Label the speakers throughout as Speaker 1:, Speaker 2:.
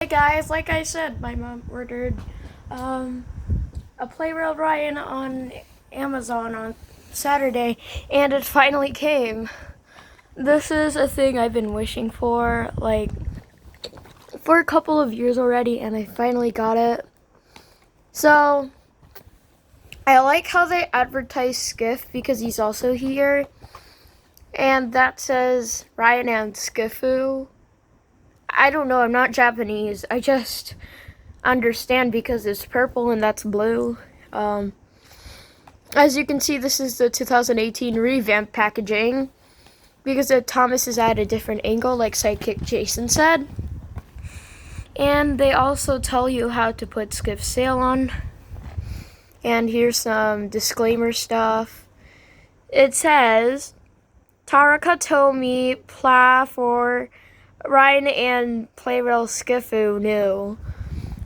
Speaker 1: Hey guys, like I said, my mom ordered a Plarail Ryan on Amazon on Saturday, and it finally came. This is a thing I've been wishing for, for a couple of years already, and I finally got it. So, I like how they advertise Skiff because he's also here, and that says Ryan and Skiffu. I don't know, I'm not Japanese. I just understand because it's purple and that's blue. As you can see, this is the 2018 revamped packaging because Thomas is at a different angle, like Sidekick Jason said. And they also tell you how to put Skiff sail on. And here's some disclaimer stuff. It says, Taraka Tomi Pla for Ryan and Plarail Skiffu new.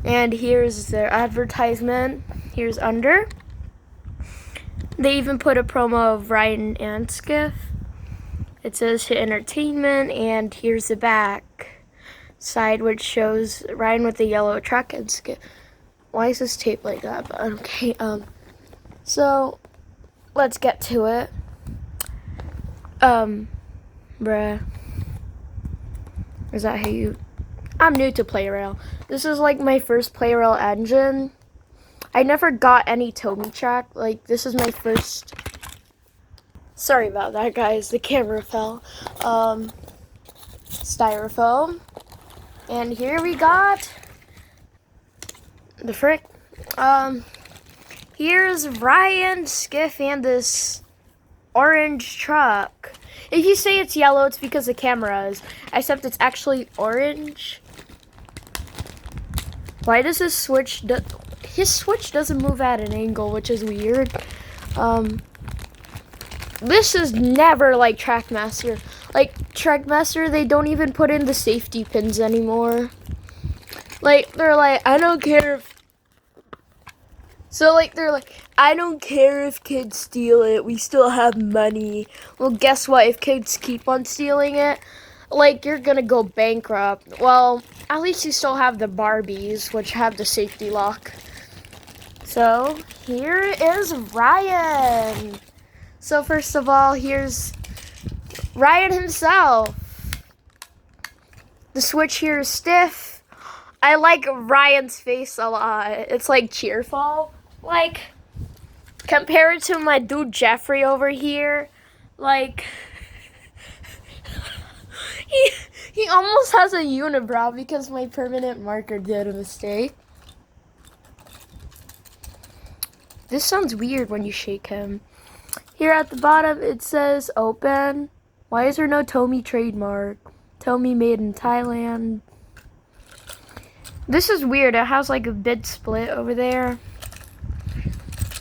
Speaker 1: And here's their advertisement. Here's under. They even put a promo of Ryan and Skiff. It says Hit Entertainment, and here's the back side, which shows Ryan with the yellow truck and Skiff. Why is this taped like that? But okay. So let's get to it. Bruh. Is that how you? I'm new to Plarail. This is like my first Plarail engine. I never got any Tomy track. Like, this is my first. Sorry about that, guys. The camera fell. Styrofoam. And here we got the frick. Here's Ryan, Skiff, and this orange truck. If you say it's yellow, it's because the camera is. Except it's actually orange. Why does his switch his switch doesn't move at an angle, which is weird. This is never like Trackmaster. Like Trackmaster, they don't even put in the safety pins anymore. Like they're like, I don't care if. So like they're like, I don't care if kids steal it. We still have money. Well, guess what? If kids keep on stealing it, like you're gonna go bankrupt. Well, at least you still have the Barbies, which have the safety lock. So, here is Ryan. So, first of all, here's Ryan himself. The switch here is stiff. I like Ryan's face a lot. It's like cheerful. Like, compared to my dude Jeffrey over here, like, he almost has a unibrow because my permanent marker did a mistake. This sounds weird when you shake him. Here at the bottom, it says open. Why is there no Tomy trademark? Tomy made in Thailand. This is weird. It has like a bid split over there.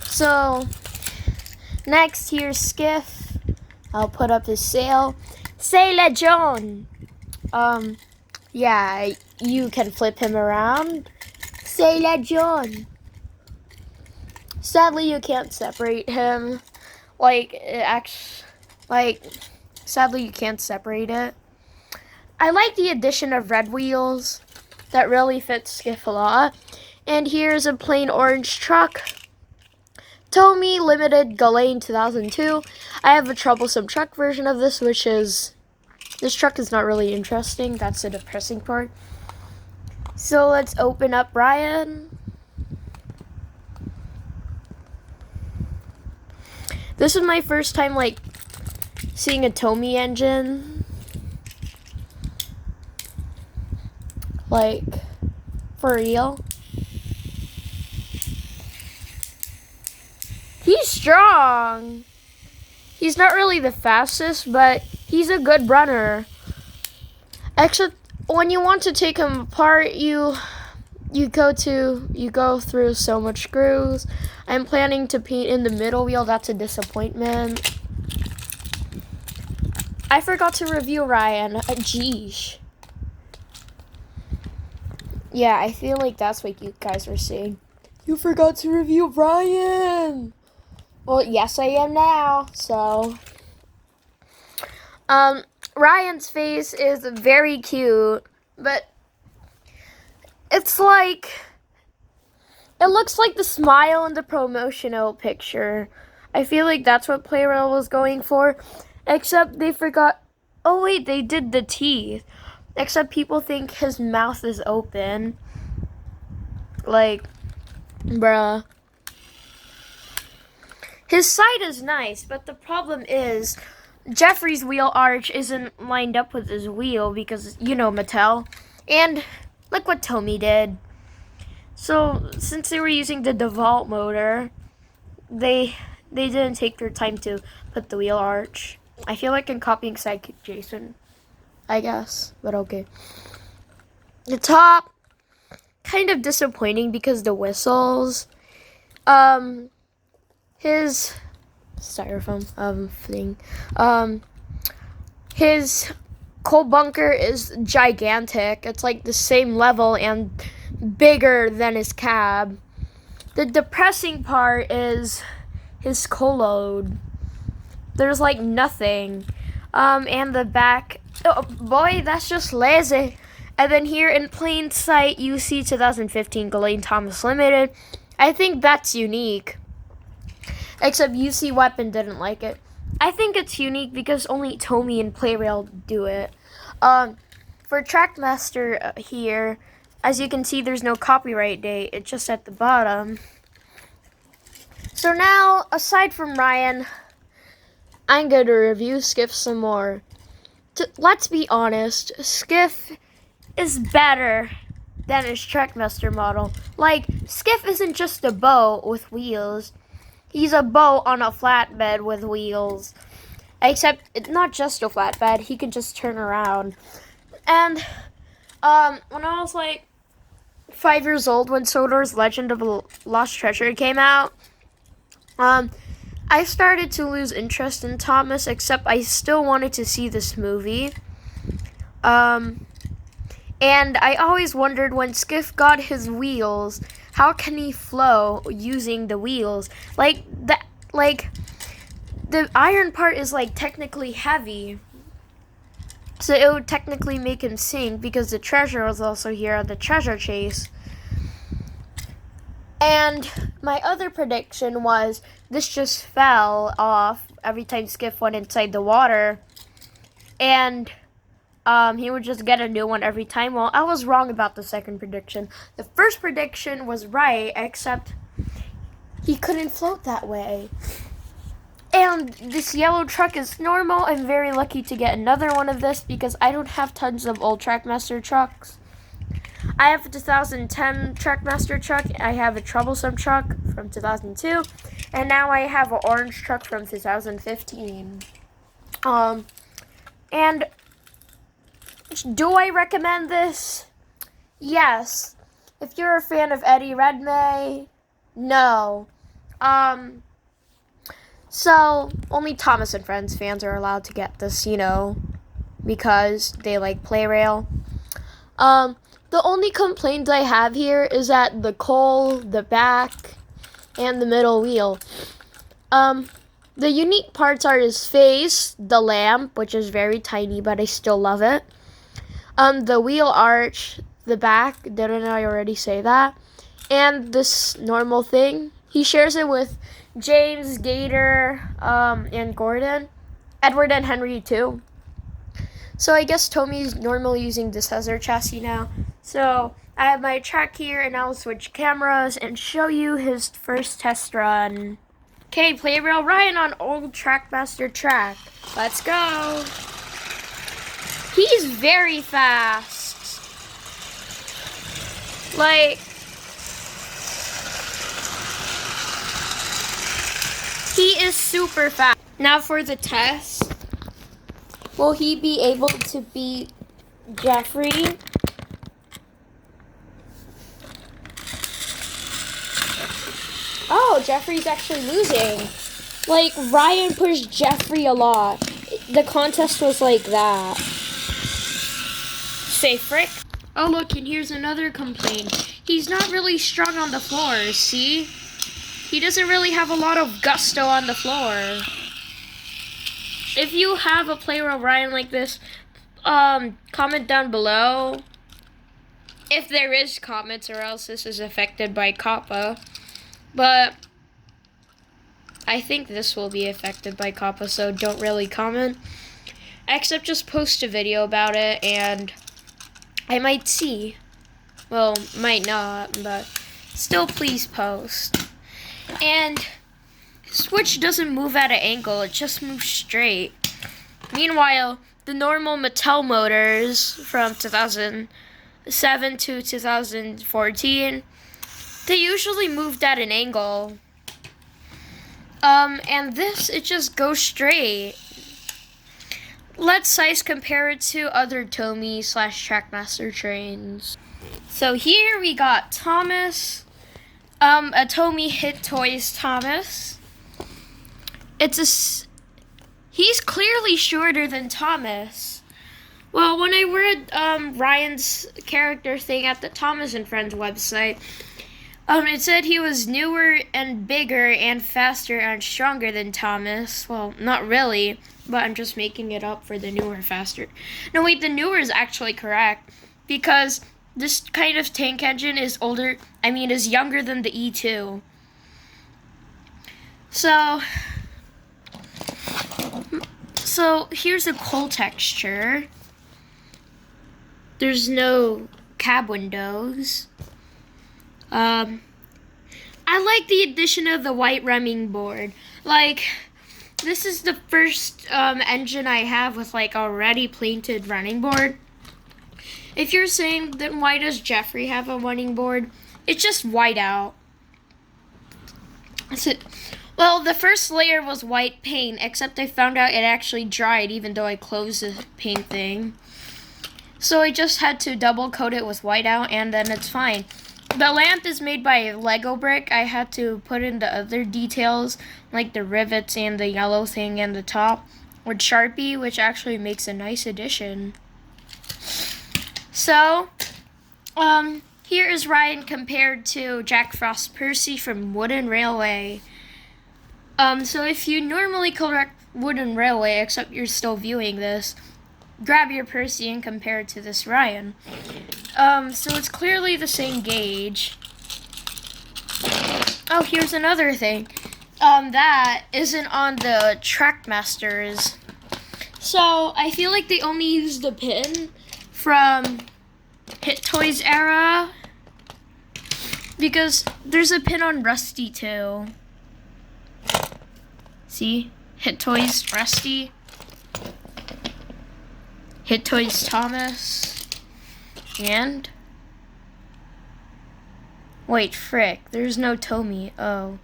Speaker 1: So, next here's Skiff. I'll put up his sail. Sailor John. Yeah, you can flip him around. Sailor John. Sadly, you can't separate him. Sadly, you can't separate it. I like the addition of red wheels. That really fits Skiff a lot. And here's a plain orange truck. Tomy Limited Galen 2002. I have a troublesome truck version of this, which is... This truck is not really interesting. That's the depressing part. So let's open up Ryan. This is my first time, like, seeing a Tomy engine. Like, for real. He's strong. He's not really the fastest, but he's a good runner. Except when you want to take him apart, you go through so much screws. I'm planning to paint in the middle wheel. That's a disappointment. I forgot to review Ryan. Geesh. Yeah, I feel like that's what you guys were saying. You forgot to review Ryan. Well, yes, I am now. So, Ryan's face is very cute, but It's like, it looks like the smile in the promotional picture. I feel like that's what Plarail was going for, except they forgot. Oh wait, they did the teeth. Except people think his mouth is open. Like, bruh. His side is nice, but the problem is Jeffrey's wheel arch isn't lined up with his wheel because, you know, Mattel. And look what Tommy did. So, since they were using the DeVault motor, they didn't take their time to put the wheel arch. I feel like I'm copying Sidekick Jason, I guess, but okay. The top, kind of disappointing because the whistles. His styrofoam thing. His coal bunker is gigantic. It's like the same level and bigger than his cab. The depressing part is his coal load. There's like nothing. And the back, oh boy, that's just lazy. And then here in plain sight, you see 2015 Ghislaine Thomas Limited. I think that's unique. Except UC Weapon didn't like it. I think it's unique because only Tommy and Plarail do it. For Trackmaster here, as you can see, there's no copyright date. It's just at the bottom. So now, aside from Ryan, I'm going to review Skiff some more. Let's be honest, Skiff is better than his Trackmaster model. Like, Skiff isn't just a boat with wheels. He's a boat on a flatbed with wheels. Except, it's not just a flatbed. He can just turn around. And, when I was, like, 5 years old, when Sodor's Legend of Lost Treasure came out, I started to lose interest in Thomas, except I still wanted to see this movie. And I always wondered when Skiff got his wheels, how can he flow using the wheels? Like the iron part is like technically heavy. So it would technically make him sink because the treasure was also here on the treasure chase. And my other prediction was this just fell off every time Skiff went inside the water. And he would just get a new one every time. Well, I was wrong about the second prediction. The first prediction was right, except he couldn't float that way. And this yellow truck is normal. I'm very lucky to get another one of this because I don't have tons of old Trackmaster trucks. I have a 2010 Trackmaster truck. I have a troublesome truck from 2002. And now I have an orange truck from 2015. And do I recommend this? Yes. If you're a fan of Eddie Redmayne, no. So only Thomas and Friends fans are allowed to get this, you know, because they like Plarail. The only complaint I have here is that the coal, the back, and the middle wheel. The unique parts are his face, the lamp, which is very tiny, but I still love it. The wheel arch, the back, didn't I already say that? And this normal thing. He shares it with James, Gator, and Gordon. Edward and Henry, too. So I guess Tommy's normally using this as their chassis now. So I have my track here, and I'll switch cameras and show you his first test run. Okay, Plarail Ryan on old Trackmaster track. Let's go. He's very fast. Like, he is super fast. Now for the test. Will he be able to beat Jeffrey? Oh, Jeffrey's actually losing. Like, Ryan pushed Jeffrey a lot. The contest was like that. Say frick. Oh, look, and here's another complaint. He's not really strong on the floor, see? He doesn't really have a lot of gusto on the floor. If you have a Plarail Ryan like this, comment down below. if there is comments, or else this is affected by Kappa. But I think this will be affected by Kappa, so don't really comment. Except just post a video about it, and I might see. Well, might not, but still please post. And Switch doesn't move at an angle, it just moves straight. Meanwhile, the normal Mattel motors from 2007 to 2014, they usually moved at an angle. And this, it just goes straight. Let's size compare it to other Tomy / Trackmaster trains. So here we got Thomas, a Tomy Hit Toys Thomas. He's clearly shorter than Thomas. Well, when I read Ryan's character thing at the Thomas and Friends website, it said he was newer and bigger and faster and stronger than Thomas. Well, not really, but I'm just making it up for the newer, faster. No, wait, the newer is actually correct, because this kind of tank engine is younger than the E2. So here's a coal texture. There's no cab windows. I like the addition of the white remming board. Like, this is the first engine I have with like already painted running board. If you're saying, then why does Jeffrey have a running board? It's just white out. Well, the first layer was white paint, except I found out it actually dried even though I closed the paint thing. So I just had to double coat it with white out, and then it's fine. The lamp is made by Lego brick. I had to put in the other details, like the rivets and the yellow thing and the top, with Sharpie, which actually makes a nice addition. So, here is Ryan compared to Jack Frost Percy from Wooden Railway. So if you normally collect Wooden Railway, except you're still viewing this, grab your Percy and compare it to this Ryan. So it's clearly the same gauge. Oh, here's another thing. That isn't on the Trackmasters. So I feel like they only used the pin from Hit Toys era, because there's a pin on Rusty too. See? Hit Toys Rusty. Hit Toys Thomas. And wait, frick, there's no Tomy. Oh.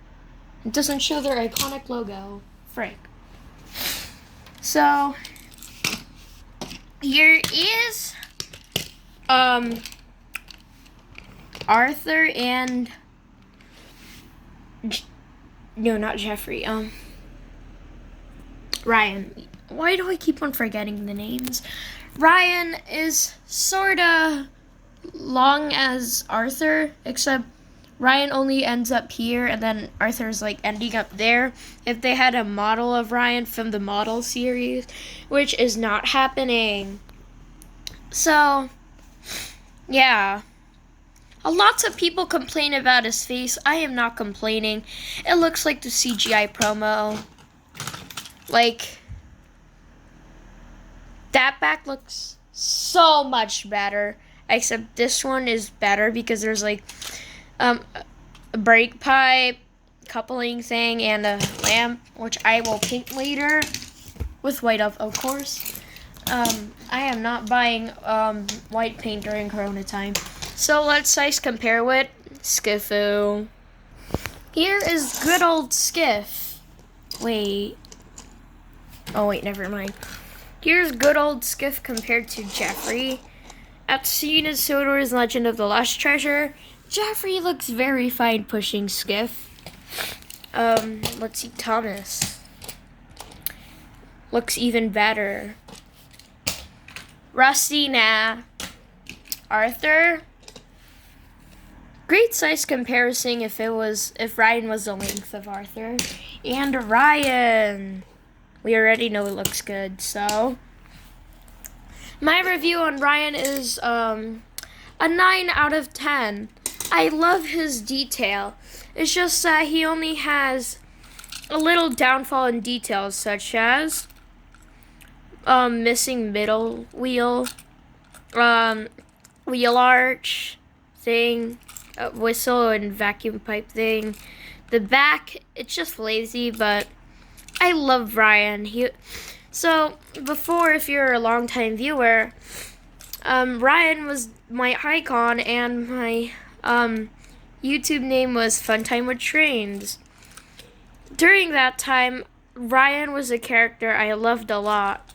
Speaker 1: It doesn't show their iconic logo. Frick. So here is Arthur and no, not Jeffrey. Ryan. Why do I keep on forgetting the names? Ryan is sorta long as Arthur, except Ryan only ends up here and then Arthur's like ending up there. If they had a model of Ryan from the model series, which is not happening. So, yeah. Lots of people complain about his face. I am not complaining. It looks like the CGI promo. Like, that back looks so much better. Except this one is better because there's like a brake pipe, coupling thing, and a lamp, which I will paint later with white of course. I am not buying white paint during Corona time. So let's size compare with Skiffu. Here is good old Skiff. Wait. Oh wait, never mind. Here's good old Skiff compared to Jeffrey. At scene in Sodor's Legend of the Lost Treasure, Jeffrey looks very fine pushing Skiff. Let's see, Thomas. Looks even better. Rusty, nah. Arthur. Great size comparison if Ryan was the length of Arthur. And Ryan. We already know it looks good, so my review on Ryan is a 9 out of 10. I love his detail. It's just that he only has a little downfall in details, such as missing middle wheel, wheel arch thing, whistle and vacuum pipe thing. The back, it's just lazy, but I love Ryan. So before, if you're a longtime viewer, Ryan was my icon, and my YouTube name was Funtime with Trains. During that time, Ryan was a character I loved a lot.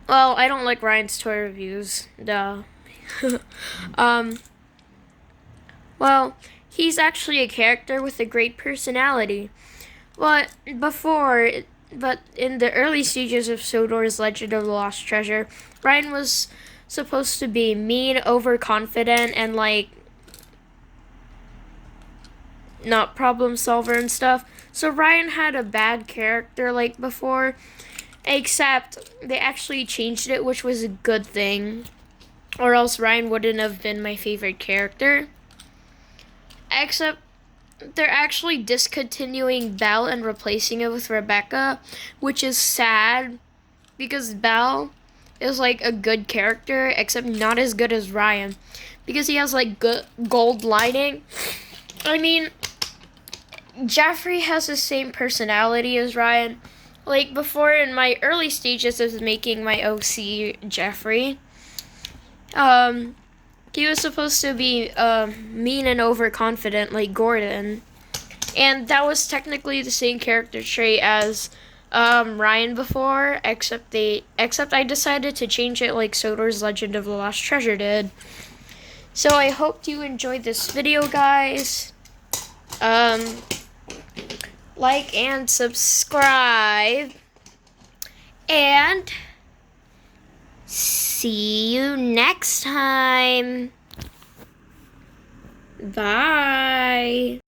Speaker 1: Well, I don't like Ryan's toy reviews, duh. Well, he's actually a character with a great personality. But in the early stages of Sodor's Legend of the Lost Treasure, Ryan was supposed to be mean, overconfident, and like not problem solver and stuff. So Ryan had a bad character like before, except they actually changed it, which was a good thing. Or else Ryan wouldn't have been my favorite character. Except they're actually discontinuing Belle and replacing it with Rebecca, which is sad because Belle is like a good character, except not as good as Ryan because he has like good gold lining. I mean, Jeffrey has the same personality as Ryan. Like before, in my early stages of making my OC Jeffrey, he was supposed to be mean and overconfident like Gordon. And that was technically the same character trait as Ryan before, except I decided to change it like Sodor's Legend of the Lost Treasure did. So I hope you enjoyed this video, guys. Like and subscribe. And see you next time. Bye.